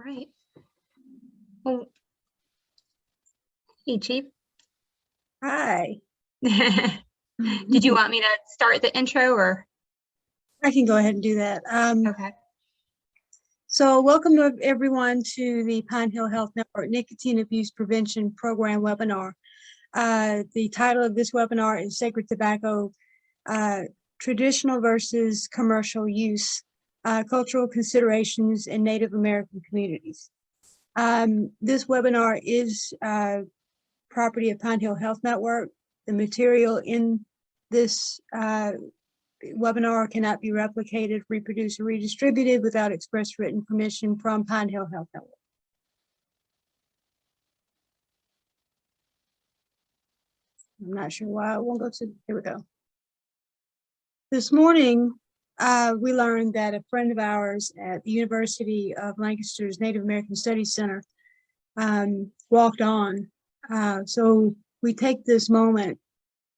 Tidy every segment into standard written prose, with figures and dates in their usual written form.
right. Well, hey, Chief. Hi. Did you want me to start the intro or? I can go ahead and do that. Okay. So welcome to everyone to the Pine Hill Health Network Nicotine Abuse Prevention Program webinar. The title of this webinar is Sacred Tobacco, Traditional versus Commercial Use, Cultural Considerations in Native American Communities. This webinar is property of Pine Hill Health Network. The material in this webinar cannot be replicated, reproduced, or redistributed without express written permission from Pine Hill Health Network. I'm not sure why it won't go to, here we go. This morning, we learned that a friend of ours at the University of Lancaster's Native American Studies Center walked on. So we take this moment,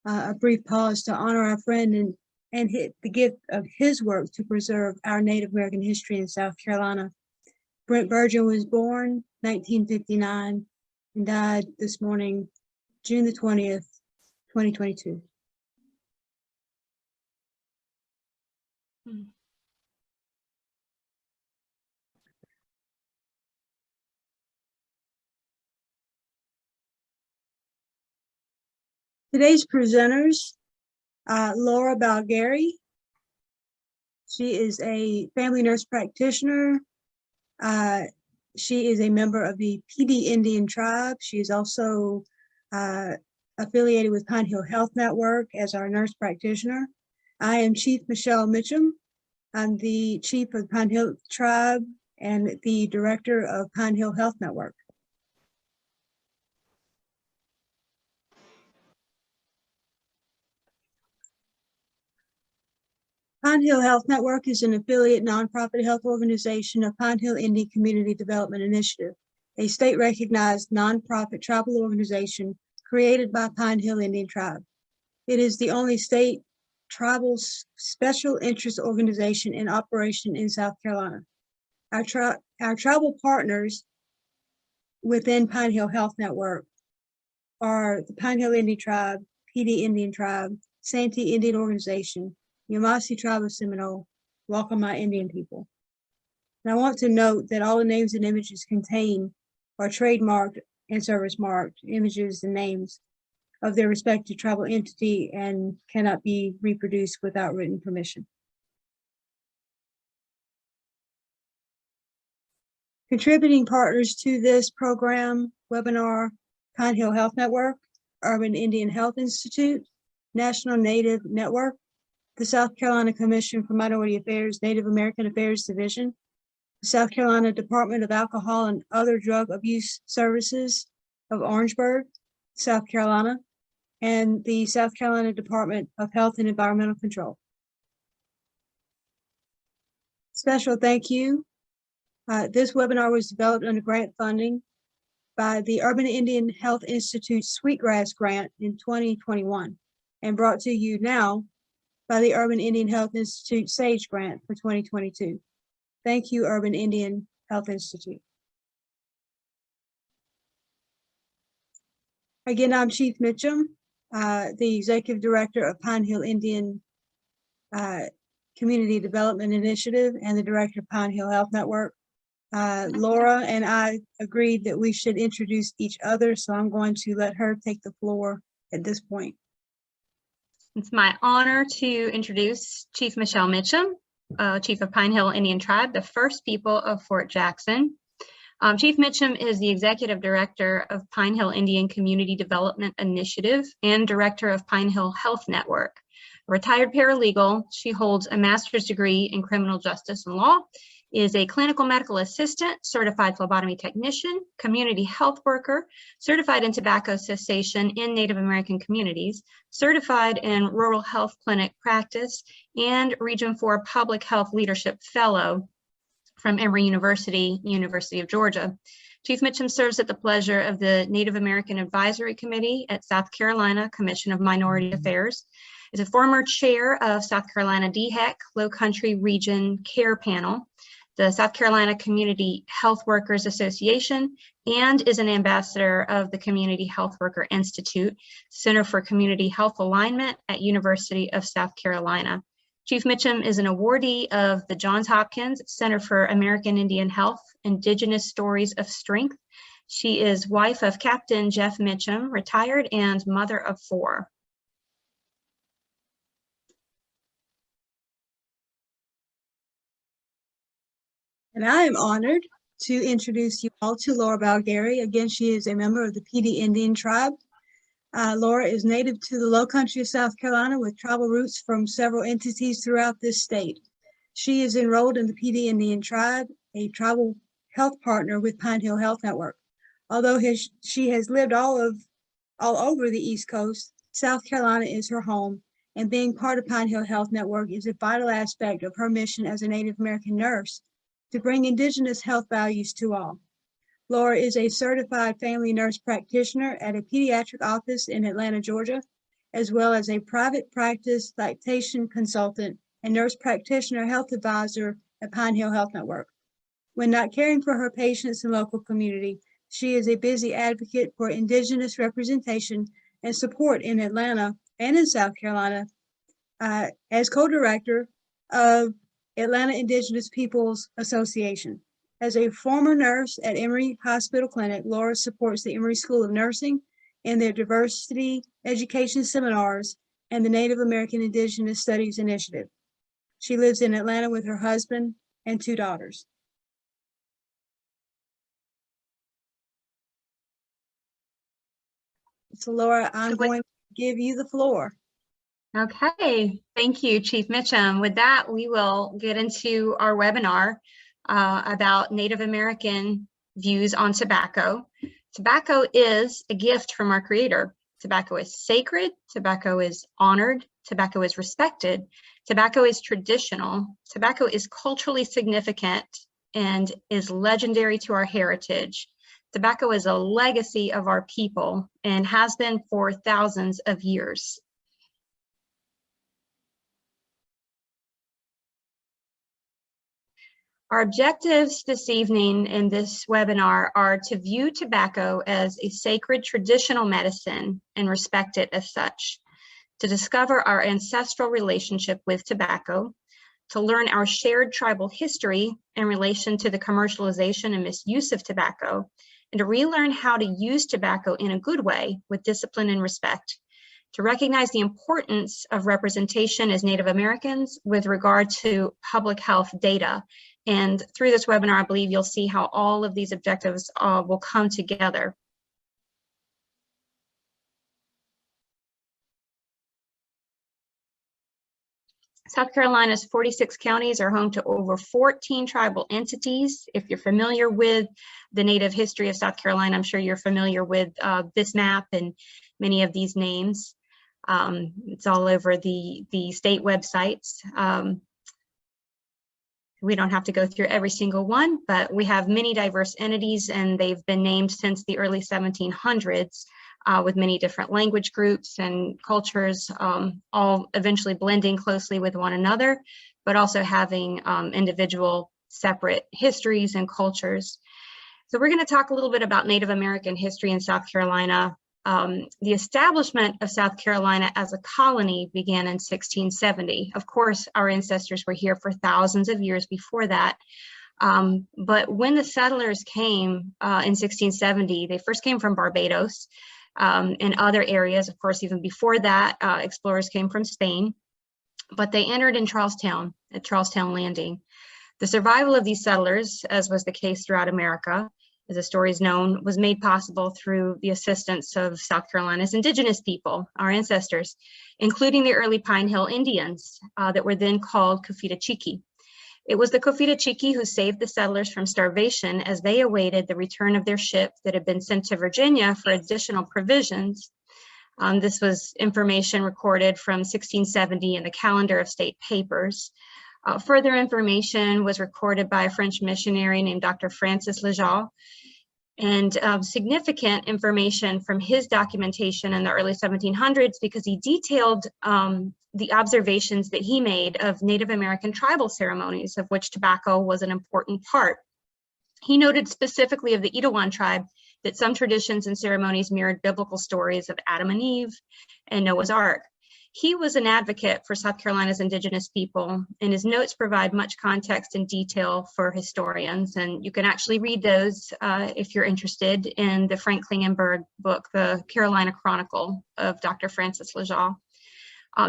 a brief pause to honor our friend and hit the gift of his work to preserve our Native American history in South Carolina. Brent Virgin was born 1959 and died this morning, June the 20th, 2022. Today's presenters, Laura Balgari. She is a family nurse practitioner. She is a member of the PD Indian tribe. She is also affiliated with Pine Hill Health Network as our nurse practitioner. I am Chief Michelle Mitchum. I'm the chief of Pine Hill tribe and the director of Pine Hill Health Network. Pine Hill Health Network is an affiliate nonprofit health organization of Pine Hill Indian Community Development Initiative, a state-recognized nonprofit tribal organization created by Pine Hill Indian Tribe. It is the only state tribal special interest organization in operation in South Carolina. Our tribal partners within Pine Hill Health Network are the Pine Hill Indian Tribe, PD Indian Tribe, Santee Indian Organization, Yamasee Tribe of Seminole, Waccamaw Indian people. And I want to note that all the names and images contained are trademarked and service marked images and names of their respective tribal entity and cannot be reproduced without written permission. Contributing partners to this program, webinar, Pine Hill Health Network, Urban Indian Health Institute, National Native Network, the South Carolina Commission for Minority Affairs, Native American Affairs Division, the South Carolina Department of Alcohol and Other Drug Abuse Services of Orangeburg, South Carolina, and the South Carolina Department of Health and Environmental Control. Special thank you. This webinar was developed under grant funding by the Urban Indian Health Institute Sweetgrass Grant in 2021 and brought to you now by the Urban Indian Health Institute SAGE Grant for 2022. Thank you, Urban Indian Health Institute. Again, I'm Chief Mitchum, the Executive Director of Pine Hill Indian Community Development Initiative and the Director of Pine Hill Health Network. Laura and I agreed that we should introduce each other, so I'm going to let her take the floor at this point. It's my honor to introduce Chief Michelle Mitchum, Chief of Pine Hill Indian Tribe, the first people of Fort Jackson. Chief Mitchum is the Executive Director of Pine Hill Indian Community Development Initiative and Director of Pine Hill Health Network. A retired paralegal, she holds a master's degree in criminal justice and law, is a clinical medical assistant, certified phlebotomy technician, community health worker, certified in tobacco cessation in Native American communities, certified in rural health clinic practice, and Region 4 Public Health Leadership Fellow from Emory University, University of Georgia. Chief Mitchum serves at the pleasure of the Native American Advisory Committee at South Carolina Commission of Minority Affairs, is a former chair of South Carolina DHEC Low Country Region Care Panel, the South Carolina Community Health Workers Association, and is an ambassador of the Community Health Worker Institute, Center for Community Health Alignment at University of South Carolina. Chief Mitchum is an awardee of the Johns Hopkins Center for American Indian Health, Indigenous Stories of Strength. She is wife of Captain Jeff Mitchum, retired, and mother of 4. And I am honored to introduce you all to Laura Balgary. Again, she is a member of the PD Indian tribe. Laura is native to the low country of South Carolina with tribal roots from several entities throughout this state. She is enrolled in the PD Indian tribe, a tribal health partner with Pine Hill Health Network. Although she has lived all over the East Coast, South Carolina is her home, and being part of Pine Hill Health Network is a vital aspect of her mission as a Native American nurse to bring Indigenous health values to all. Laura is a certified family nurse practitioner at a pediatric office in Atlanta, Georgia, as well as a private practice lactation consultant and nurse practitioner health advisor at Pine Hill Health Network. When not caring for her patients and local community, she is a busy advocate for Indigenous representation and support in Atlanta and in South Carolina as co-director of Atlanta Indigenous Peoples Association. As a former nurse at Emory Hospital Clinic, Laura supports the Emory School of Nursing in their diversity education seminars and the Native American Indigenous Studies Initiative. She lives in Atlanta with her husband and 2 daughters. So Laura, I'm going to give you the floor. Okay, thank you, Chief Mitchum. With that, we will get into our webinar about Native American views on tobacco. Tobacco is a gift from our Creator. Tobacco is sacred, tobacco is honored, tobacco is respected, tobacco is traditional, tobacco is culturally significant and is legendary to our heritage. Tobacco is a legacy of our people and has been for thousands of years. Our objectives this evening in this webinar are to view tobacco as a sacred traditional medicine and respect it as such, to discover our ancestral relationship with tobacco, to learn our shared tribal history in relation to the commercialization and misuse of tobacco, and to relearn how to use tobacco in a good way with discipline and respect, to recognize the importance of representation as Native Americans with regard to public health data. And through this webinar, I believe you'll see how all of these objectives will come together. South Carolina's 46 counties are home to over 14 tribal entities. If you're familiar with the Native history of South Carolina, I'm sure you're familiar with this map and many of these names. It's all over the state websites. We don't have to go through every single one, but we have many diverse entities, and they've been named since the early 1700s with many different language groups and cultures, all eventually blending closely with one another, but also having individual separate histories and cultures. So we're going to talk a little bit about Native American history in South Carolina. The establishment of South Carolina as a colony began in 1670. Of course, our ancestors were here for thousands of years before that. But when the settlers came in 1670, they first came from Barbados and other areas. Of course, even before that, explorers came from Spain, but they entered in Charlestown, at Charlestown Landing. The survival of these settlers, as was the case throughout America, as the story is known, was made possible through the assistance of South Carolina's indigenous people, our ancestors, including the early Pine Hill Indians that were then called Coffeetachiki. It was the Coffeetachiki who saved the settlers from starvation as they awaited the return of their ship that had been sent to Virginia for additional provisions. This was information recorded from 1670 in the Calendar of State Papers. Further information was recorded by a French missionary named Dr. Francis Lejeune and significant information from his documentation in the early 1700s because he detailed the observations that he made of Native American tribal ceremonies, of which tobacco was an important part. He noted specifically of the Etowah tribe that some traditions and ceremonies mirrored biblical stories of Adam and Eve and Noah's Ark. He was an advocate for South Carolina's indigenous people, and his notes provide much context and detail for historians. And you can actually read those if you're interested in the Frank Klingenberg book, The Carolina Chronicle of Dr. Francis Lejeune.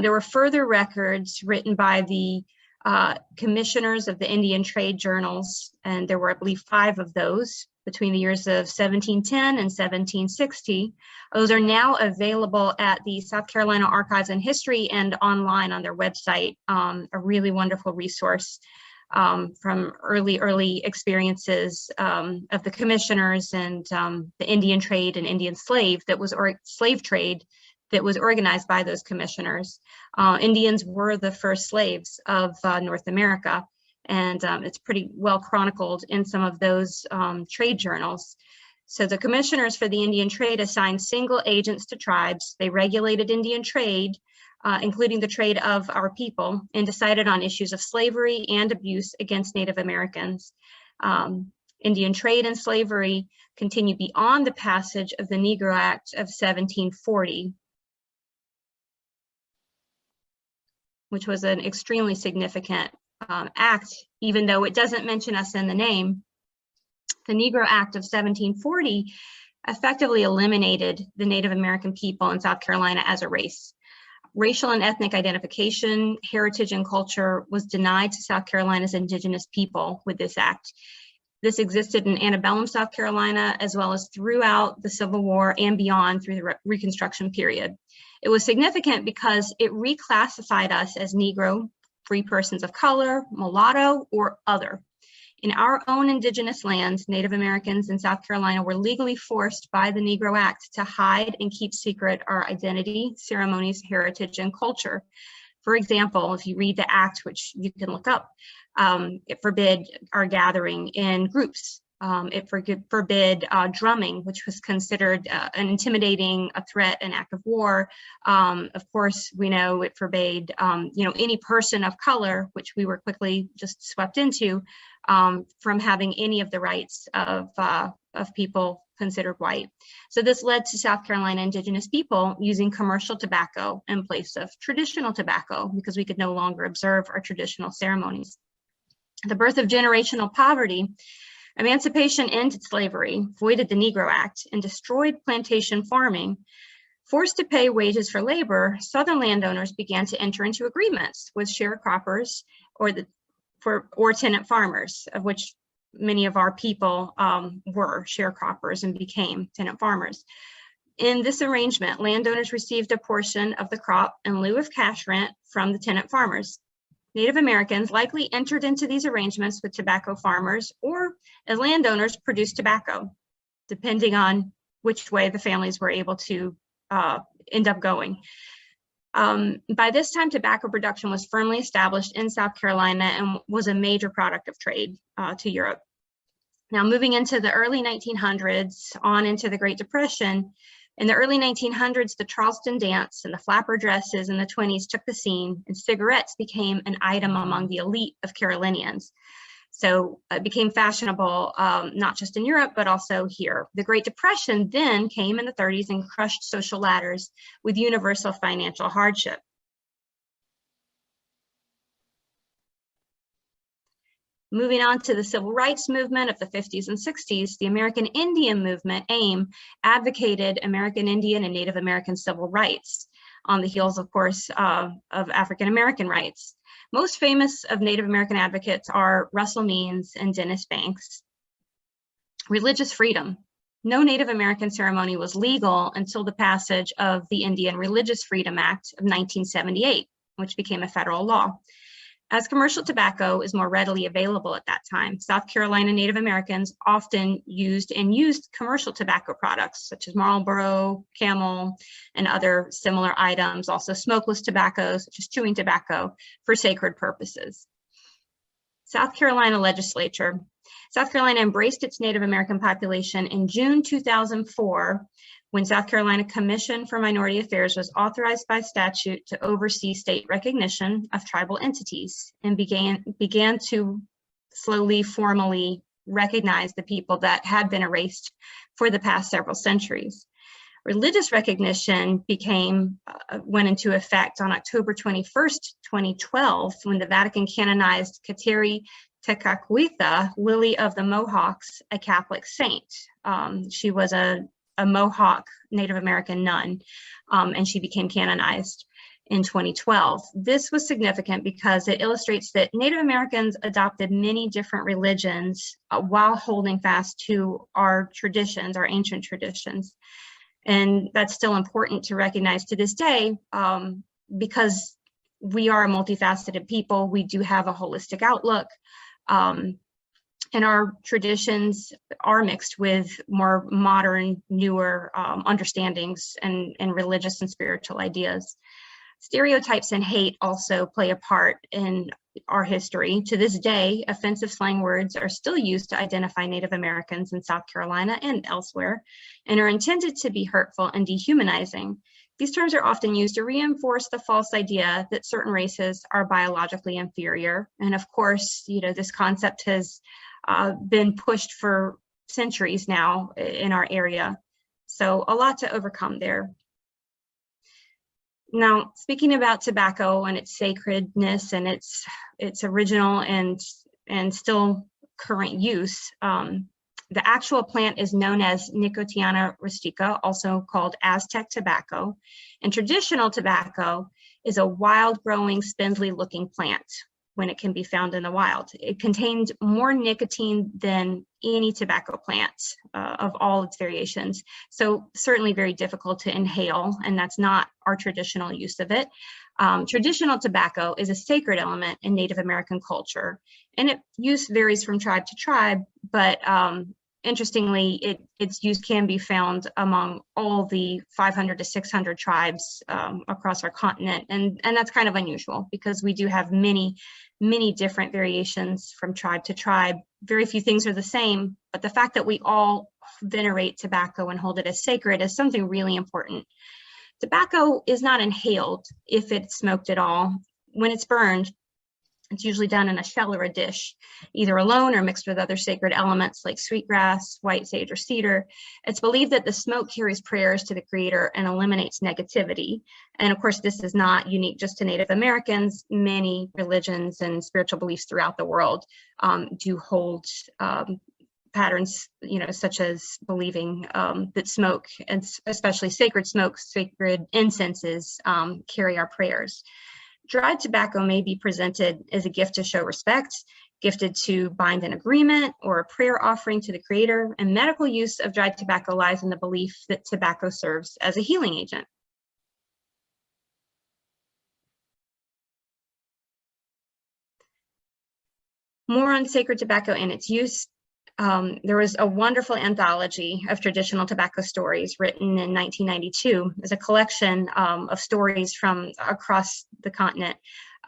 There were further records written by the commissioners of the Indian trade journals, and there were, I believe, 5 of those between the years of 1710 and 1760. Those are now available at the South Carolina Archives and History and online on their website. A really wonderful resource from early experiences of the commissioners and the Indian trade and Indian slave trade that was organized by those commissioners. Indians were the first slaves of North America, and it's pretty well chronicled in some of those trade journals. So the commissioners for the Indian trade assigned single agents to tribes. They regulated Indian trade, including the trade of our people, and decided on issues of slavery and abuse against Native Americans. Indian trade and slavery continued beyond the passage of the Negro Act of 1740, which was an extremely significant act, even though it doesn't mention us in the name. The Negro Act of 1740 effectively eliminated the Native American people in South Carolina as a race. Racial and ethnic identification, heritage, and culture was denied to South Carolina's indigenous people with this act. This existed in antebellum South Carolina, as well as throughout the Civil War and beyond through the Reconstruction period. It was significant because it reclassified us as Negro, free persons of color, mulatto, or other. In our own indigenous lands, Native Americans in South Carolina were legally forced by the Negro Act to hide and keep secret our identity, ceremonies, heritage, and culture. For example, if you read the act, which you can look up, it forbid our gathering in groups. It forbid drumming, which was considered an intimidating, a threat, an act of war. Of course, we know it forbade, any person of color, which we were quickly just swept into, from having any of the rights of people considered white. So this led to South Carolina indigenous people using commercial tobacco in place of traditional tobacco because we could no longer observe our traditional ceremonies. The birth of generational poverty. Emancipation ended slavery, voided the Negro Act, and destroyed plantation farming. Forced to pay wages for labor, Southern landowners began to enter into agreements with sharecroppers or tenant farmers, of which many of our people were sharecroppers and became tenant farmers. In this arrangement, landowners received a portion of the crop in lieu of cash rent from the tenant farmers. Native Americans likely entered into these arrangements with tobacco farmers or as landowners produced tobacco, depending on which way the families were able to end up going. By this time, tobacco production was firmly established in South Carolina and was a major product of trade to Europe. Now, moving into the early 1900s, on into the Great Depression, in the early 1900s, the Charleston dance and the flapper dresses in the 20s took the scene, and cigarettes became an item among the elite of Carolinians. So it became fashionable, not just in Europe, but also here. The Great Depression then came in the 30s and crushed social ladders with universal financial hardship. Moving on to the civil rights movement of the 50s and 60s, the American Indian movement, AIM, advocated American Indian and Native American civil rights on the heels, of course, of African American rights. Most famous of Native American advocates are Russell Means and Dennis Banks. Religious freedom. No Native American ceremony was legal until the passage of the Indian Religious Freedom Act of 1978, which became a federal law. As commercial tobacco is more readily available at that time, South Carolina Native Americans often used commercial tobacco products such as Marlboro, Camel, and other similar items, also smokeless tobacco such as chewing tobacco, for sacred purposes. South Carolina legislature. South Carolina embraced its Native American population in June 2004, when South Carolina Commission for Minority Affairs was authorized by statute to oversee state recognition of tribal entities and began to slowly, formally recognize the people that had been erased for the past several centuries. Religious recognition went into effect on October 21st, 2012, when the Vatican canonized Kateri Tekakwitha, Lily of the Mohawks, a Catholic saint. She was a Mohawk Native American nun, and she became canonized in 2012. This was significant because it illustrates that Native Americans adopted many different religions while holding fast to our traditions, our ancient traditions. And that's still important to recognize to this day, because we are a multifaceted people. We do have a holistic outlook, and our traditions are mixed with more modern, newer understandings and religious and spiritual ideas. Stereotypes and hate also play a part in our history. To this day, offensive slang words are still used to identify Native Americans in South Carolina and elsewhere, and are intended to be hurtful and dehumanizing. These terms are often used to reinforce the false idea that certain races are biologically inferior. And of course, this concept has been pushed for centuries now in our area. So a lot to overcome there. Now, speaking about tobacco and its sacredness and its original and still current use, the actual plant is known as Nicotiana rustica, also called Aztec tobacco. And traditional tobacco is a wild-growing, spindly-looking plant when it can be found in the wild. It contains more nicotine than any tobacco plant of all its variations. So certainly very difficult to inhale, and that's not our traditional use of it. Traditional tobacco is a sacred element in Native American culture, and its use varies from tribe to tribe, but interestingly, its use can be found among all the 500 to 600 tribes across our continent. And that's kind of unusual because we do have many different variations from tribe to tribe. Very few things are the same, but the fact that we all venerate tobacco and hold it as sacred is something really important. Tobacco is not inhaled if it's smoked at all. When it's burned, it's usually done in a shell or a dish, either alone or mixed with other sacred elements like sweetgrass, white sage, or cedar. It's believed that the smoke carries prayers to the Creator and eliminates negativity. And of course, this is not unique just to Native Americans. Many religions and spiritual beliefs throughout the world do hold patterns, such as believing that smoke, and especially sacred smoke, sacred incenses, carry our prayers. Dried tobacco may be presented as a gift to show respect, gifted to bind an agreement, or a prayer offering to the Creator, and medical use of dried tobacco lies in the belief that tobacco serves as a healing agent. More on sacred tobacco and its use. There was a wonderful anthology of traditional tobacco stories written in 1992 as a collection of stories from across the continent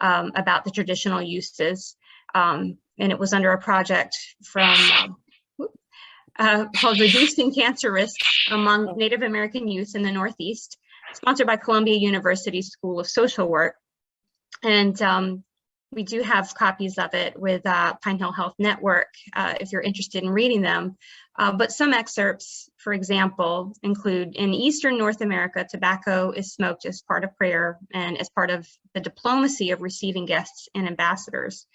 about the traditional uses. And it was under a project from called Reducing Cancer Risk Among Native American Youth in the Northeast, sponsored by Columbia University School of Social Work. And we do have copies of it with Pine Hill Health Network if you're interested in reading them. But some excerpts, for example, include in Eastern North America, tobacco is smoked as part of prayer and as part of the diplomacy of receiving guests and ambassadors.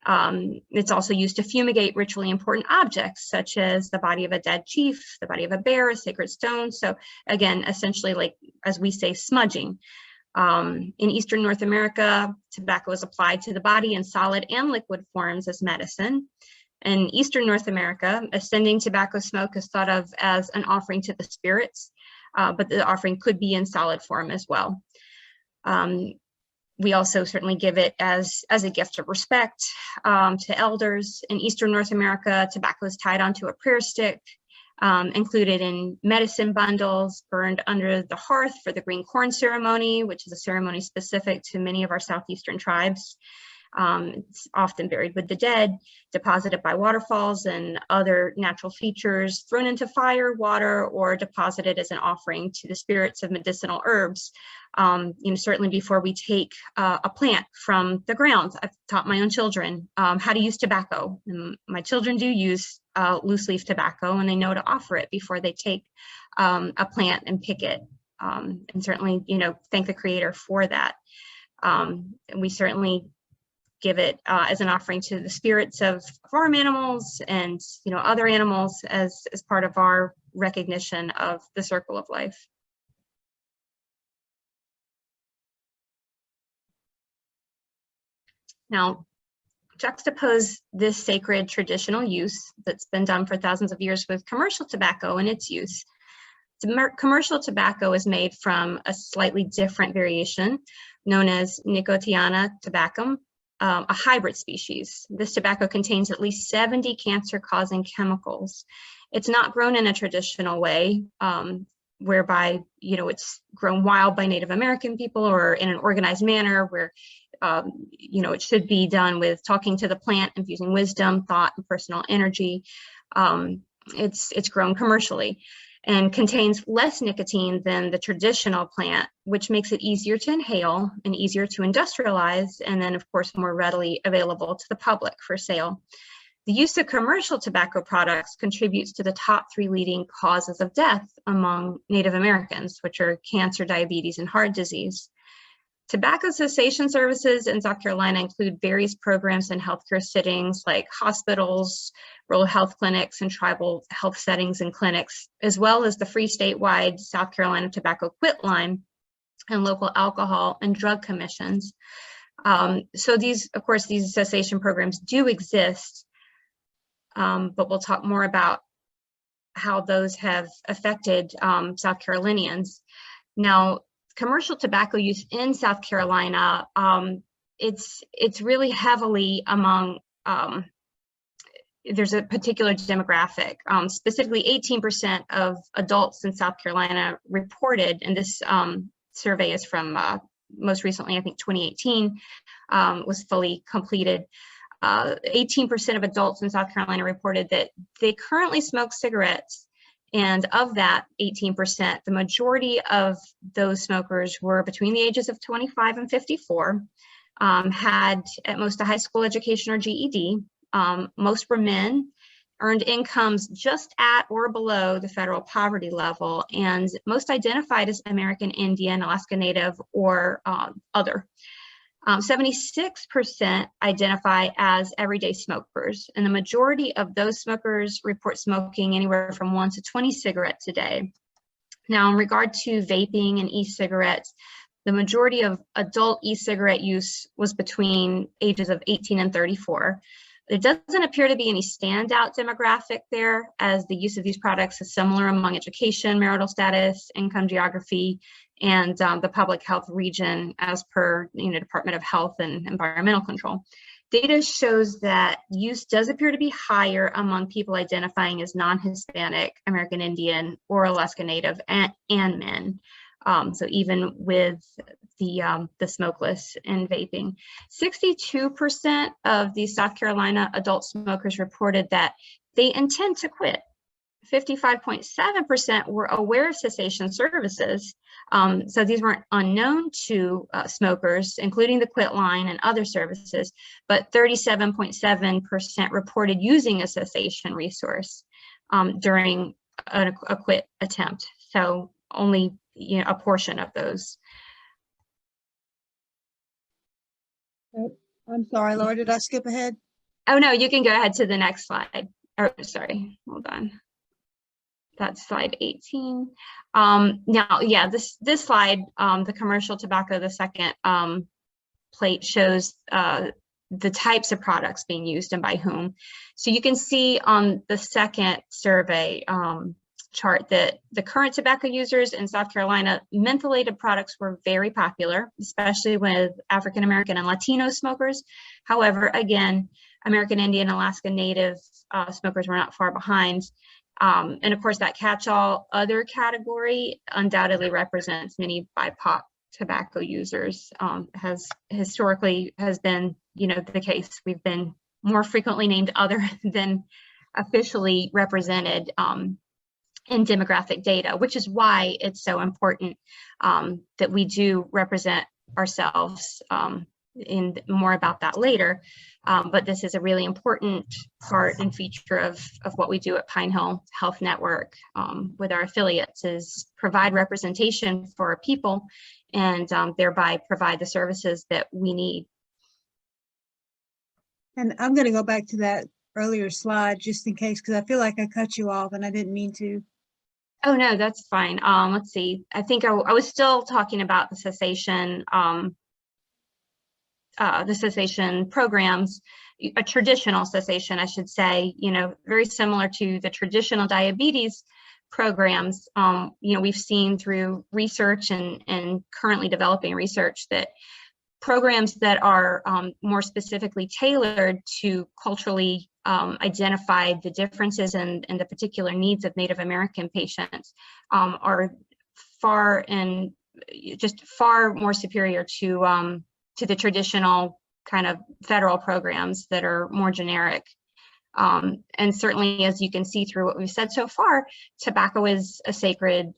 It's also used to fumigate ritually important objects, such as the body of a dead chief, the body of a bear, a sacred stone. So again, essentially, like, as we say, smudging. In Eastern North America, tobacco is applied to the body in solid and liquid forms as medicine. In Eastern North America, ascending tobacco smoke is thought of as an offering to the spirits, but the offering could be in solid form as well. We also certainly give it as a gift of respect to elders. In Eastern North America, tobacco is tied onto a prayer stick, included in medicine bundles, burned under the hearth for the green corn ceremony, which is a ceremony specific to many of our southeastern tribes. It's often buried with the dead, deposited by waterfalls and other natural features, thrown into fire, water, or deposited as an offering to the spirits of medicinal herbs. Certainly before we take a plant from the ground. I've taught my own children how to use tobacco. And my children do use loose leaf tobacco, and they know to offer it before they take a plant and pick it. And certainly, thank the Creator for that. And we certainly give it as an offering to the spirits of farm animals and other animals as part of our recognition of the circle of life. Now, juxtapose this sacred traditional use that's been done for thousands of years with commercial tobacco and its use. Commercial tobacco is made from a slightly different variation known as Nicotiana tabacum, a hybrid species. This tobacco contains at least 70 cancer-causing chemicals. It's not grown in a traditional way, whereby it's grown wild by Native American people or in an organized manner where it should be done with talking to the plant, infusing wisdom, thought, and personal energy. It's grown commercially and contains less nicotine than the traditional plant, which makes it easier to inhale and easier to industrialize, and then of course more readily available to the public for sale. The use of commercial tobacco products contributes to the top 3 leading causes of death among Native Americans, which are cancer, diabetes, and heart disease. Tobacco cessation services in South Carolina include various programs in healthcare settings like hospitals, rural health clinics, and tribal health settings and clinics, as well as the free statewide South Carolina Tobacco Quit Line and local alcohol and drug commissions. So these cessation programs do exist, but we'll talk more about how those have affected South Carolinians. Now, commercial tobacco use in South Carolina, it's really heavily among, there's a particular demographic. Specifically, 18% of adults in South Carolina reported, and this survey is from most recently, I think 2018, was fully completed. 18% of adults in South Carolina reported that they currently smoke cigarettes. And of that 18%, the majority of those smokers were between the ages of 25 and 54, had at most a high school education or GED. Most were men, earned incomes just at or below the federal poverty level, and most identified as American Indian, Alaska Native, or other. 76% identify as everyday smokers, and the majority of those smokers report smoking anywhere from 1 to 20 cigarettes a day. Now, in regard to vaping and e-cigarettes, the majority of adult e-cigarette use was between ages of 18 and 34. There doesn't appear to be any standout demographic there, as the use of these products is similar among education, marital status, income geography, and the public health region as per Department of Health and Environmental Control. Data shows that use does appear to be higher among people identifying as non-Hispanic, American Indian, or Alaska Native, and men. So even with the smokeless and vaping, 62% of the South Carolina adult smokers reported that they intend to quit. 55.7% were aware of cessation services. So these weren't unknown to smokers, including the Quit Line and other services, but 37.7% reported using a cessation resource during a quit attempt. So only a portion of those. I'm sorry, Laura, did I skip ahead? Oh no, you can go ahead to the next slide. Oh, sorry, hold on. That's slide 18. Now, yeah, this slide, the commercial tobacco, the second plate shows the types of products being used and by whom. So you can see on the second survey chart that the current tobacco users in South Carolina, mentholated products were very popular, especially with African American and Latino smokers. However, again, American Indian, Alaska Native smokers were not far behind. And of course, that catch-all other category undoubtedly represents many BIPOC tobacco users, has been the case. We've been more frequently named other than officially represented in demographic data, which is why it's so important that we do represent ourselves, and more about that later. But this is a really important part and feature of what we do at Pine Hill Health Network with our affiliates, is provide representation for our people and thereby provide the services that we need. And I'm going to go back to that earlier slide just in case, because I feel like I cut you off and I didn't mean to. Oh, no, that's fine. Let's see. I think I was still talking about the cessation programs, a traditional cessation, I should say, very similar to the traditional diabetes programs. We've seen through research and currently developing research that programs that are more specifically tailored to culturally identify the differences and the particular needs of Native American patients are far more superior to the traditional kind of federal programs that are more generic. And certainly, as you can see through what we've said so far, tobacco is a sacred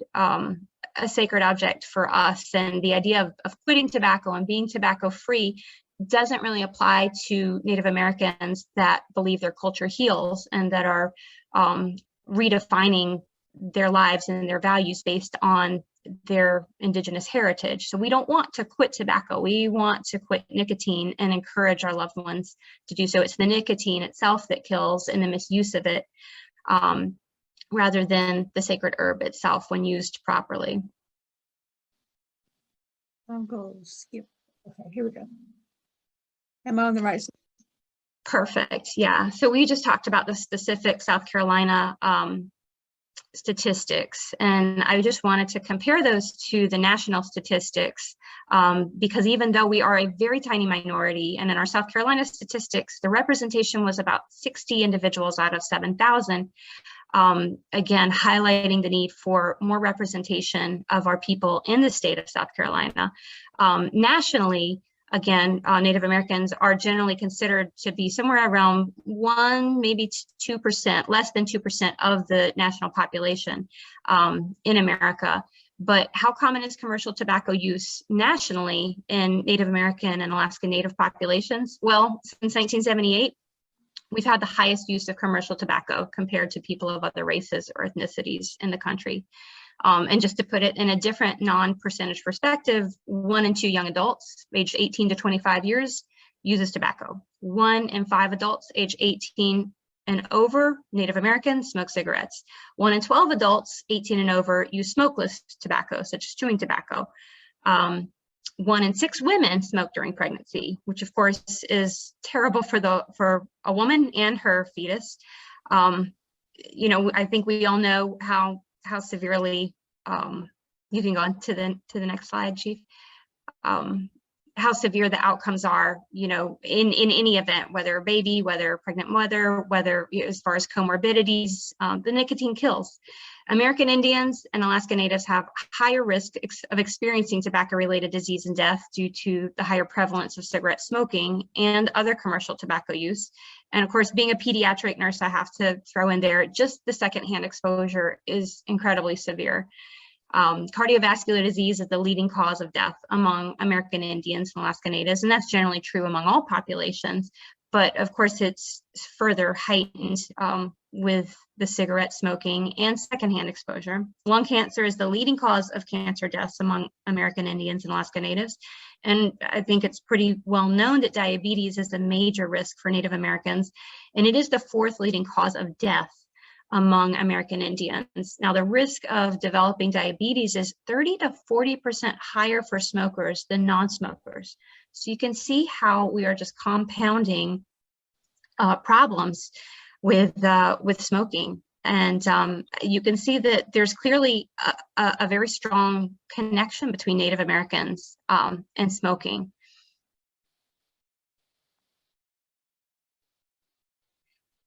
object for us, and the idea of quitting tobacco and being tobacco free doesn't really apply to Native Americans that believe their culture heals and that are redefining their lives and their values based on their indigenous heritage. So we don't want to quit tobacco. We want to quit nicotine and encourage our loved ones to do so. It's the nicotine itself that kills and the misuse of it, rather than the sacred herb itself when used properly. I'll go skip. Okay, here we go. Am I on the right side? Perfect. Yeah. So we just talked about the specific South Carolina statistics, and I just wanted to compare those to the national statistics, because even though we are a very tiny minority, and in our South Carolina statistics, the representation was about 60 individuals out of 7,000, again, highlighting the need for more representation of our people in the state of South Carolina. Nationally, again, Native Americans are generally considered to be somewhere around 1%, maybe 2%, less than 2% of the national population in America. But how common is commercial tobacco use nationally in Native American and Alaska Native populations? Well, since 1978, we've had the highest use of commercial tobacco compared to people of other races or ethnicities in the country. And just to put it in a different non-percentage perspective, 1 in 2 young adults aged 18 to 25 years uses tobacco. 1 in 5 adults aged 18 and over, Native Americans, smoke cigarettes. 1 in 12 adults 18 and over use smokeless tobacco, such as chewing tobacco. 1 in 6 women smoke during pregnancy, which of course is terrible for a woman and her fetus. I think we all know how severely, you can go on to the next slide, Chief, how severe the outcomes are, in any event, whether a baby, whether a pregnant mother, whether as far as comorbidities, the nicotine kills. American Indians and Alaska Natives have higher risk of experiencing tobacco-related disease and death due to the higher prevalence of cigarette smoking and other commercial tobacco use. And of course, being a pediatric nurse, I have to throw in there, just the secondhand exposure is incredibly severe. Cardiovascular disease is the leading cause of death among American Indians and Alaska Natives, and that's generally true among all populations. But of course, it's further heightened with the cigarette smoking and secondhand exposure. Lung cancer is the leading cause of cancer deaths among American Indians and Alaska Natives. And I think it's pretty well known that diabetes is a major risk for Native Americans, and it is the 4th leading cause of death among American Indians. Now, the risk of developing diabetes is 30 to 40% higher for smokers than non-smokers. So you can see how we are just compounding problems with smoking. And you can see that there's clearly a very strong connection between Native Americans and smoking.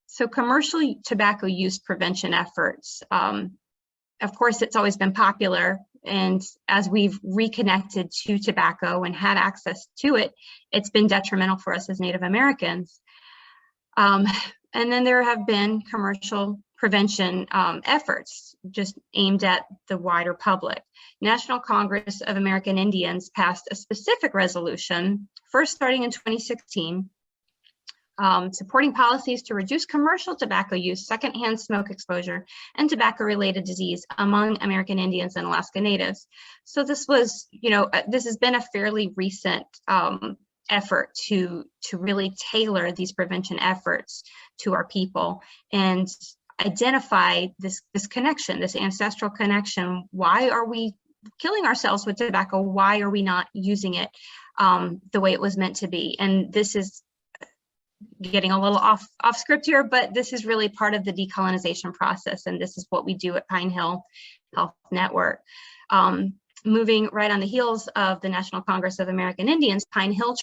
So commercial tobacco use prevention efforts, of course, it's always been popular And as we've reconnected to tobacco and had access to it, it's been detrimental for us as Native Americans. And then there have been commercial prevention efforts just aimed at the wider public. National Congress of American Indians passed a specific resolution, first starting in 2016, supporting policies to reduce commercial tobacco use, secondhand smoke exposure, and tobacco-related disease among American Indians and Alaska Natives. So this was, this has been a fairly recent effort to really tailor these prevention efforts to our people and identify this connection, this ancestral connection. Why are we killing ourselves with tobacco? Why are we not using it the way it was meant to be? And this is getting a little off script here, but this is really part of the decolonization process, and this is what we do at Pine Hill Health Network. Moving right on the heels of the National Congress of American Indians, Pine Hill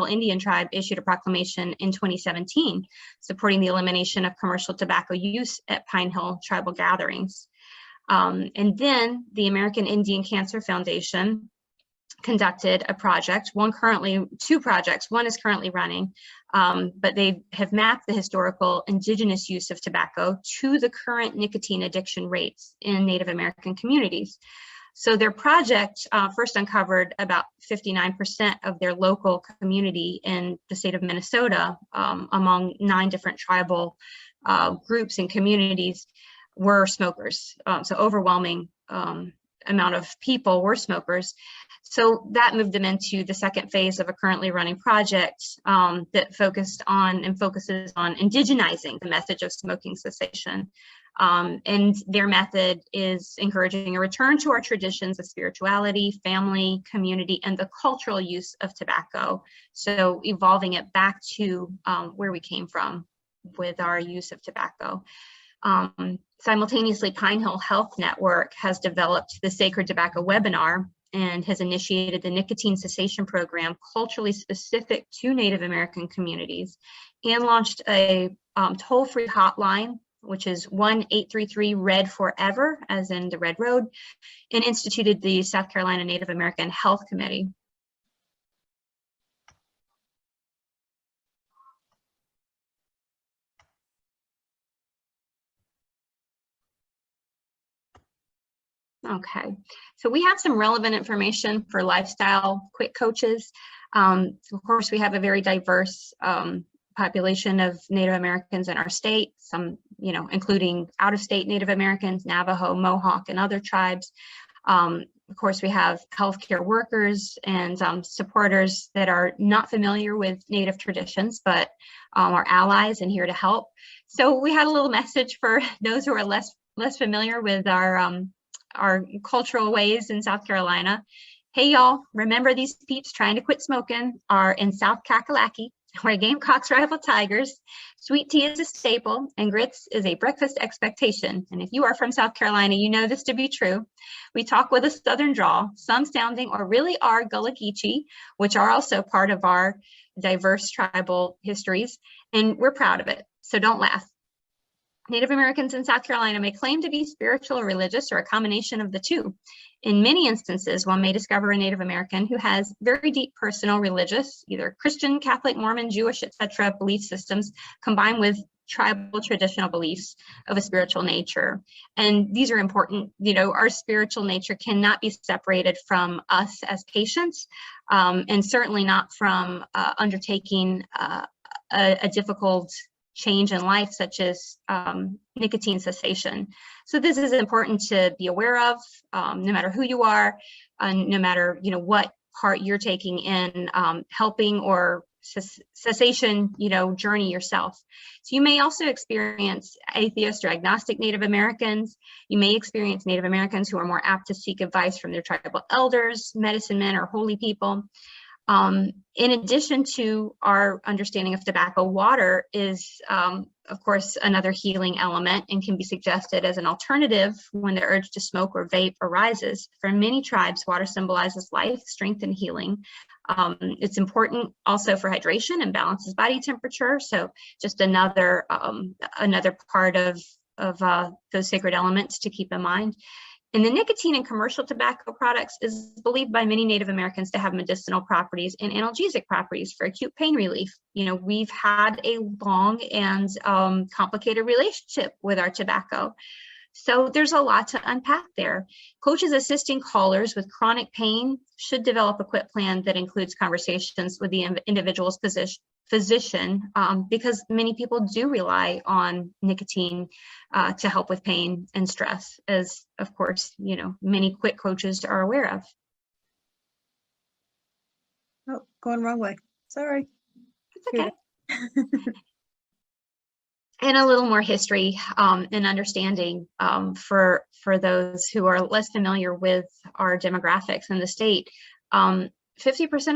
Indian Tribe issued a proclamation in 2017 supporting the elimination of commercial tobacco use at Pine Hill tribal gatherings. And then the American Indian Cancer Foundation conducted a project, two projects, one is currently running, but they have mapped the historical indigenous use of tobacco to the current nicotine addiction rates in Native American communities. So their project first uncovered about 59% of their local community in the state of Minnesota, among 9 different tribal groups and communities, were smokers. So overwhelming amount of people were smokers. So that moved them into the second phase of a currently running project that focuses on indigenizing the message of smoking cessation. And their method is encouraging a return to our traditions of spirituality, family, community, and the cultural use of tobacco. So evolving it back to where we came from with our use of tobacco. Simultaneously, Pine Hill Health Network has developed the Sacred Tobacco webinar and has initiated the nicotine cessation program culturally specific to Native American communities, and launched a toll-free hotline, which is 1-833-RED Forever, as in the Red Road, and instituted the South Carolina Native American Health Committee. Okay, so we have some relevant information for lifestyle quick coaches. Of course, we have a very diverse population of Native Americans in our state, some, including out-of-state Native Americans, Navajo, Mohawk, and other tribes. Of course, we have healthcare workers and supporters that are not familiar with Native traditions, but are allies and here to help. So we had a little message for those who are less familiar with our cultural ways in South Carolina. Hey y'all, remember these peeps trying to quit smoking are in South Kakalaki, where gamecocks rival tigers. Sweet tea is a staple and grits is a breakfast expectation. And if you are from South Carolina, you know this to be true. We talk with a Southern drawl, some sounding or really are Gullah Geechee, which are also part of our diverse tribal histories, and we're proud of it, so don't laugh. Native Americans in South Carolina may claim to be spiritual or religious or a combination of the two. In many instances, one may discover a Native American who has very deep personal religious, either Christian, Catholic, Mormon, Jewish, etc., belief systems combined with tribal traditional beliefs of a spiritual nature. And these are important. Our spiritual nature cannot be separated from us as patients, and certainly not from undertaking a difficult change in life, such as nicotine cessation. So this is important to be aware of, no matter who you are, no matter what part you're taking in helping or cessation journey yourself. So you may also experience atheist or agnostic Native Americans. You may experience Native Americans who are more apt to seek advice from their tribal elders, medicine men, or holy people. In addition to our understanding of tobacco, water is, of course, another healing element and can be suggested as an alternative when the urge to smoke or vape arises. For many tribes, water symbolizes life, strength, and healing. It's important also for hydration and balances body temperature. So just another part of those sacred elements to keep in mind. And the nicotine in commercial tobacco products is believed by many Native Americans to have medicinal properties and analgesic properties for acute pain relief. We've had a long and complicated relationship with our tobacco. So there's a lot to unpack there. Coaches assisting callers with chronic pain should develop a quit plan that includes conversations with the individual's physician, because many people do rely on nicotine to help with pain and stress, as of course, many quit coaches are aware of. Oh, going wrong way. Sorry. It's okay. And a little more history and understanding for those who are less familiar with our demographics in the state. 50%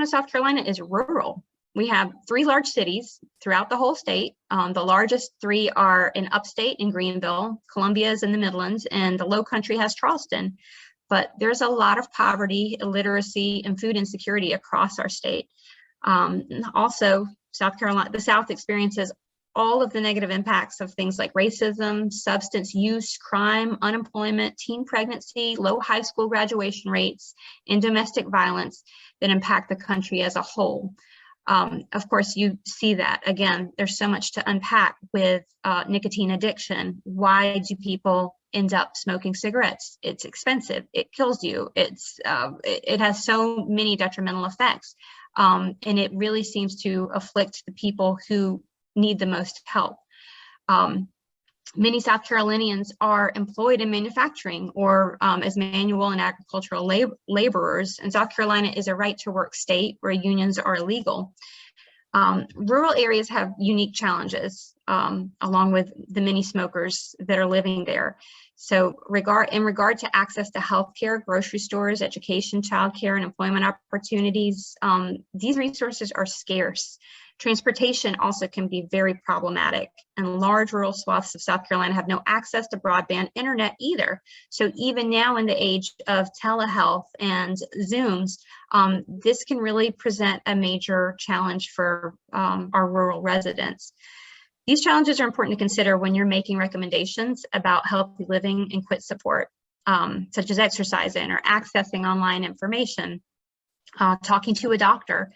of South Carolina is rural. We have 3 large cities throughout the whole state. The largest 3 are in upstate in Greenville, Columbia is in the Midlands, and the Low Country has Charleston. But there's a lot of poverty, illiteracy, and food insecurity across our state. Also, South Carolina, the South experiences all of the negative impacts of things like racism, substance use, crime, unemployment, teen pregnancy, low high school graduation rates, and domestic violence that impact the country as a whole. Of course, you see that. Again, there's so much to unpack with nicotine addiction. Why do people end up smoking cigarettes? It's expensive. It kills you. It has so many detrimental effects. And it really seems to afflict the people who need the most help. Many South Carolinians are employed in manufacturing or as manual and agricultural laborers, and South Carolina is a right-to-work state where unions are illegal. Rural areas have unique challenges, along with the many smokers that are living there. So in regard to access to healthcare, grocery stores, education, childcare, and employment opportunities, these resources are scarce. Transportation also can be very problematic, and large rural swaths of South Carolina have no access to broadband internet either. So even now in the age of telehealth and Zooms, this can really present a major challenge for our rural residents. These challenges are important to consider when you're making recommendations about healthy living and quit support, such as exercising or accessing online information, talking to a doctor,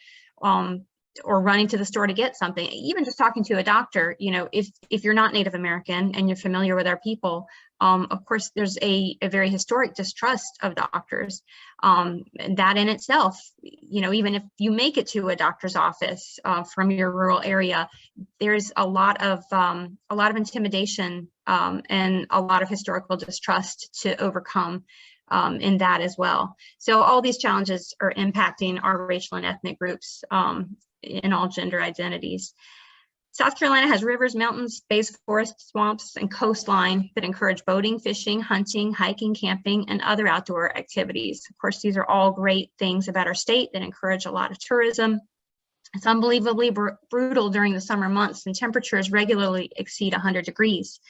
or running to the store to get something. Even just talking to a doctor, if you're not Native American and you're familiar with our people, of course, there's a very historic distrust of doctors. And that in itself, even if you make it to a doctor's office from your rural area, there's a lot of intimidation and a lot of historical distrust to overcome in that as well. So all these challenges are impacting our racial and ethnic groups in all gender identities. South Carolina has rivers, mountains, bays, forests, swamps, and coastline that encourage boating, fishing, hunting, hiking, camping, and other outdoor activities. Of course, these are all great things about our state that encourage a lot of tourism. It's unbelievably brutal during the summer months, and temperatures regularly exceed 100 degrees.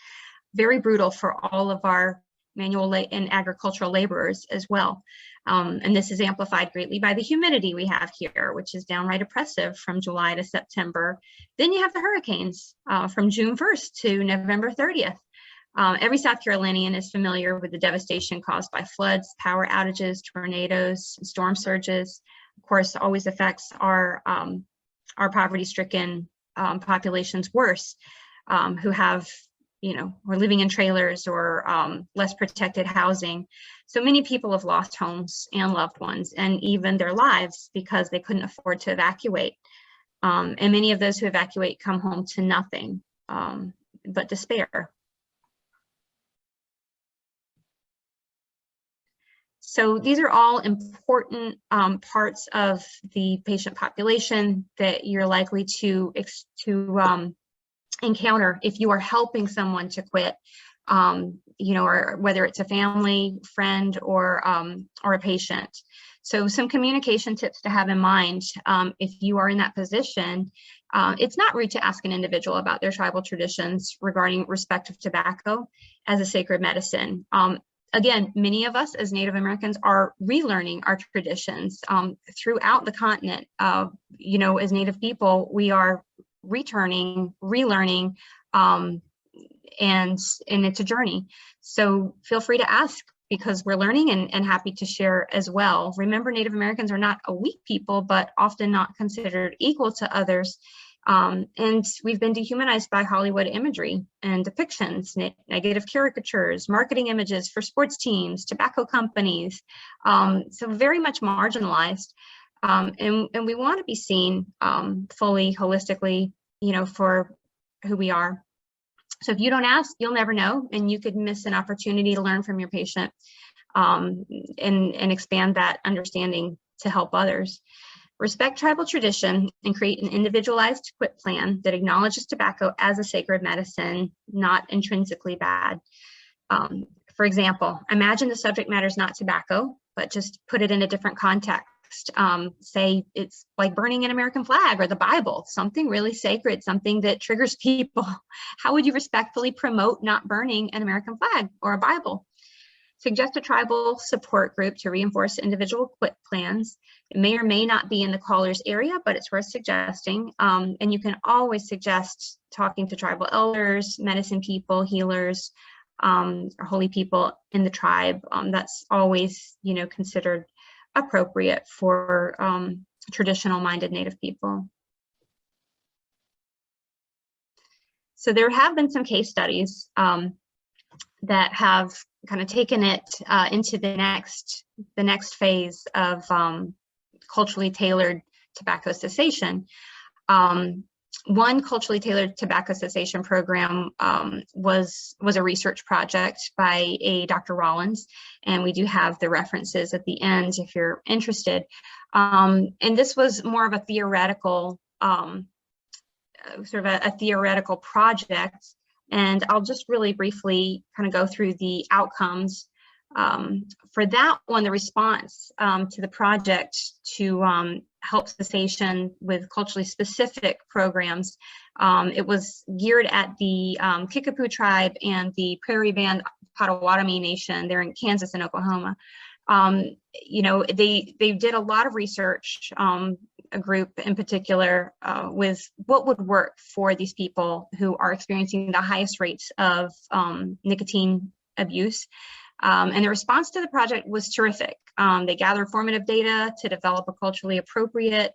Very brutal for all of our manual and agricultural laborers as well. And this is amplified greatly by the humidity we have here, which is downright oppressive from July to September. Then you have the hurricanes from June 1st to November 30th. Every South Carolinian is familiar with the devastation caused by floods, power outages, tornadoes, storm surges. Of course, always affects our poverty-stricken populations worse, who have we're living in trailers or less protected housing. So many people have lost homes and loved ones and even their lives because they couldn't afford to evacuate. And many of those who evacuate come home to nothing but despair. So these are all important parts of the patient population that you're likely to encounter if you are helping someone to quit, or whether it's a family, friend, or a patient. So some communication tips to have in mind if you are in that position. It's not rude to ask an individual about their tribal traditions regarding respect of tobacco as a sacred medicine. Again, many of us as Native Americans are relearning our traditions throughout the continent. As Native people, we are relearning, and it's a journey. So feel free to ask because we're learning and happy to share as well. Remember, Native Americans are not a weak people, but often not considered equal to others. And we've been dehumanized by Hollywood imagery and depictions, negative caricatures, marketing images for sports teams, tobacco companies, so very much marginalized. And we want to be seen fully, holistically, for who we are. So if you don't ask, you'll never know, and you could miss an opportunity to learn from your patient and expand that understanding to help others. Respect tribal tradition and create an individualized quit plan that acknowledges tobacco as a sacred medicine, not intrinsically bad. For example, imagine the subject matter is not tobacco, but just put it in a different context. Say it's like burning an American flag or the Bible, something really sacred, something that triggers people. How would you respectfully promote not burning an American flag or a Bible? Suggest a tribal support group to reinforce individual quit plans. It may or may not be in the caller's area, but it's worth suggesting. And you can always suggest talking to tribal elders, medicine people, healers, or holy people in the tribe. That's always, considered appropriate for traditional-minded Native people. So there have been some case studies that have kind of taken it into the next phase of culturally tailored tobacco cessation. One culturally tailored tobacco cessation program was a research project by a Dr. Rollins, and we do have the references at the end if you're interested. And this was more of a theoretical, sort of a theoretical project. And I'll just really briefly kind of go through the outcomes. For that one, the response to the project to help cessation with culturally specific programs, it was geared at the Kickapoo tribe and the Prairie Band Potawatomi Nation. They're in Kansas and Oklahoma. They did a lot of research, a group in particular, with what would work for these people who are experiencing the highest rates of nicotine abuse. And the response to the project was terrific. They gathered formative data to develop a culturally appropriate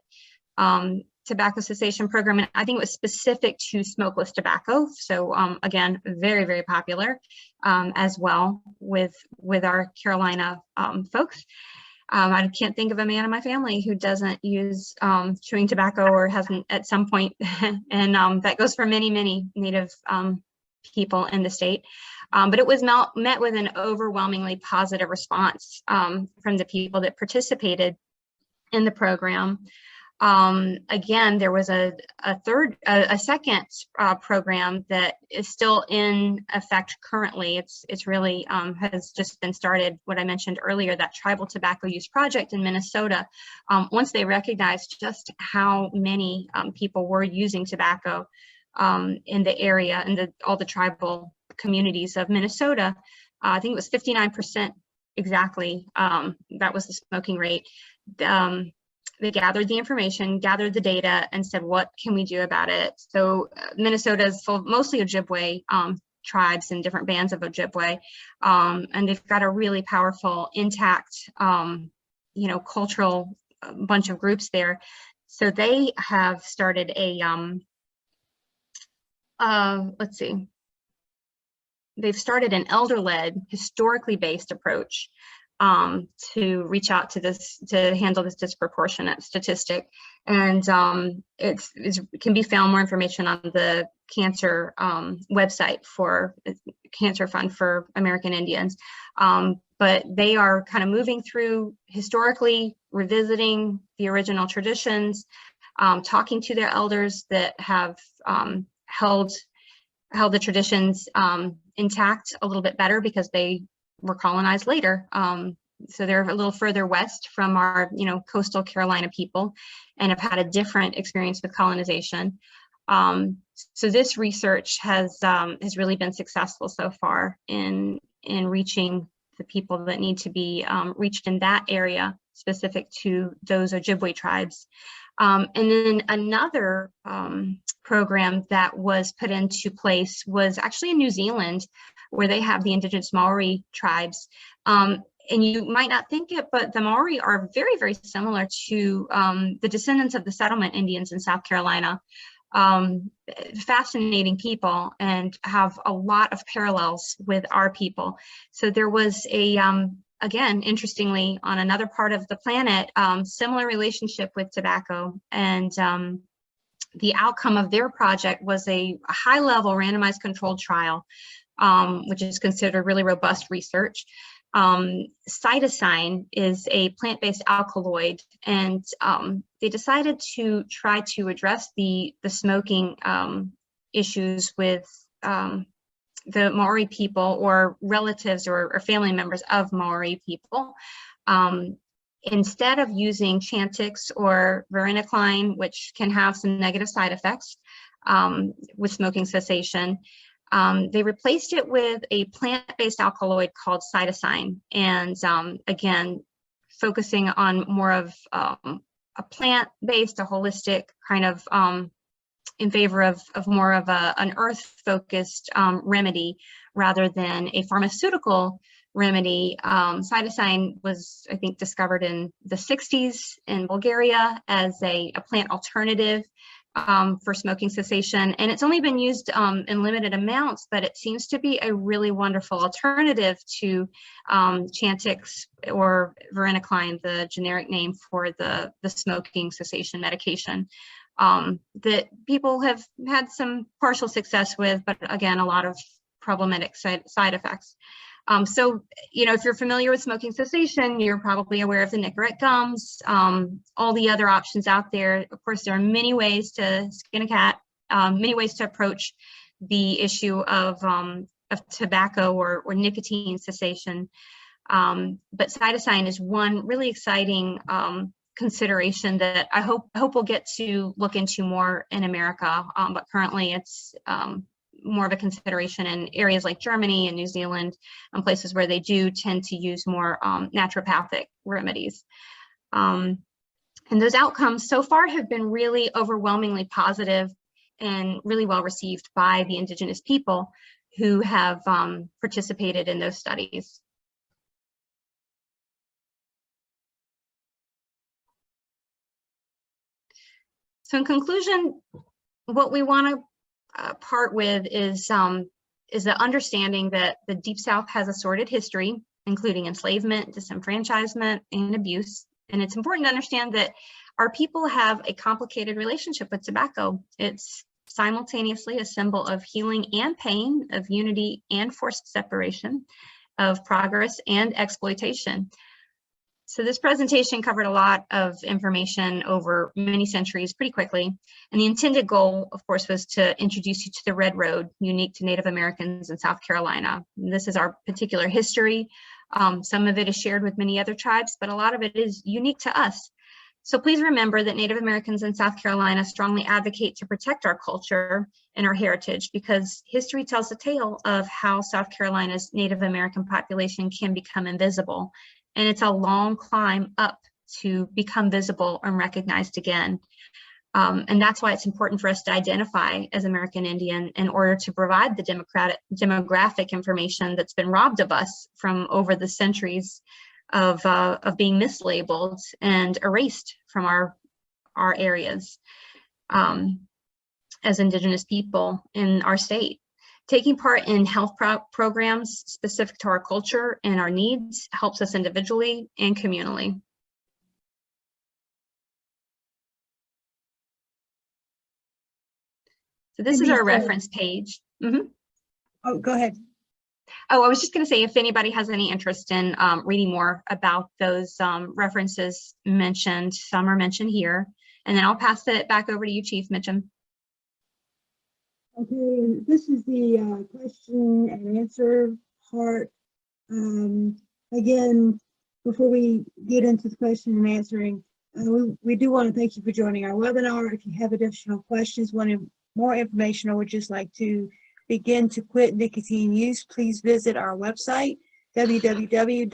tobacco cessation program. And I think it was specific to smokeless tobacco. So again, very, very popular as well with our Carolina folks. I can't think of a man in my family who doesn't use chewing tobacco or hasn't at some point. And that goes for many, many Native people in the state. But it was met with an overwhelmingly positive response from the people that participated in the program. Again, there was a second program that is still in effect currently. It's really has just been started, what I mentioned earlier, that tribal tobacco use project in Minnesota. Once they recognized just how many people were using tobacco in the area and all the tribal communities of Minnesota, I think it was 59% exactly. That was the smoking rate. They gathered the information, gathered the data, and said, what can we do about it? So Minnesota is full, mostly Ojibwe tribes and different bands of Ojibwe. And they've got a really powerful, intact, cultural bunch of groups there. So they have started a, they've started an elder-led, historically based approach to reach out to this, to handle this disproportionate statistic. And it can be found, more information on the cancer website for Cancer Fund for American Indians. But they are kind of moving through historically, revisiting the original traditions, talking to their elders that have held the traditions intact a little bit better because they were colonized later. So they're a little further west from our, coastal Carolina people and have had a different experience with colonization. So this research has really been successful so far in reaching the people that need to be reached in that area, specific to those Ojibwe tribes. And then another program that was put into place was actually in New Zealand. where they have the indigenous Maori tribes. And you might not think it, but the Maori are very, very similar to the descendants of the settlement Indians in South Carolina. Fascinating people and have a lot of parallels with our people. So there was a, again, interestingly, on another part of the planet, similar relationship with tobacco. And the outcome of their project was a high-level randomized controlled trial, which is considered really robust research. Cytosine is a plant-based alkaloid, and they decided to try to address the smoking issues with the Maori people or relatives or family members of Maori people. Instead of using Chantix or varenicline, which can have some negative side effects with smoking cessation, they replaced it with a plant-based alkaloid called cytosine. And again, focusing on more of a plant-based, a holistic kind of in favor of more of an earth-focused remedy rather than a pharmaceutical remedy. Cytosine was, I think, discovered in the 60s in Bulgaria as a plant alternative for smoking cessation. And it's only been used in limited amounts, but it seems to be a really wonderful alternative to Chantix or varenicline, the generic name for the smoking cessation medication. That people have had some partial success with, but again, a lot of problematic side effects. So, you know, if you're familiar with smoking cessation, you're probably aware of the Nicorette gums, all the other options out there. Of course, there are many ways to skin a cat, many ways to approach the issue of tobacco or nicotine cessation. But cytosine is one really exciting consideration that I hope we'll get to look into more in America, but currently it's more of a consideration in areas like Germany and New Zealand, and places where they do tend to use more naturopathic remedies. And those outcomes so far have been really overwhelmingly positive and really well received by the indigenous people who have participated in those studies. So in conclusion, what we want to part with is the understanding that the Deep South has a sordid history, including enslavement, disenfranchisement, and abuse. And it's important to understand that our people have a complicated relationship with tobacco. It's simultaneously a symbol of healing and pain, of unity and forced separation, of progress and exploitation. So this presentation covered a lot of information over many centuries pretty quickly. And the intended goal, of course, was to introduce you to the Red Road, unique to Native Americans in South Carolina. And this is our particular history. Some of it is shared with many other tribes, but a lot of it is unique to us. So please remember that Native Americans in South Carolina strongly advocate to protect our culture and our heritage, because history tells the tale of how South Carolina's Native American population can become invisible. And it's a long climb up to become visible and recognized again. And that's why it's important for us to identify as American Indian in order to provide the demographic information that's been robbed of us from over the centuries of being mislabeled and erased from our areas as Indigenous people in our state. Taking part in health programs specific to our culture and our needs helps us individually and communally. So this is our reference page. Mm-hmm. Oh, go ahead. Oh, I was just going to say, if anybody has any interest in reading more about those references mentioned, some are mentioned here, and then I'll pass it back over to you, Chief Mitchum. Okay, and this is the question and answer part. Again, before we get into the question and answering, we do want to thank you for joining our webinar. If you have additional questions, want more information, or would just like to begin to quit nicotine use, please visit our website, www.phhn.org.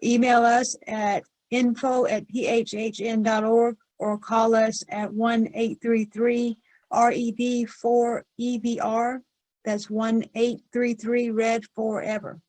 Email us at info@phhn.org or call us at 1-833-RED4EBR. That's 1833 red forever.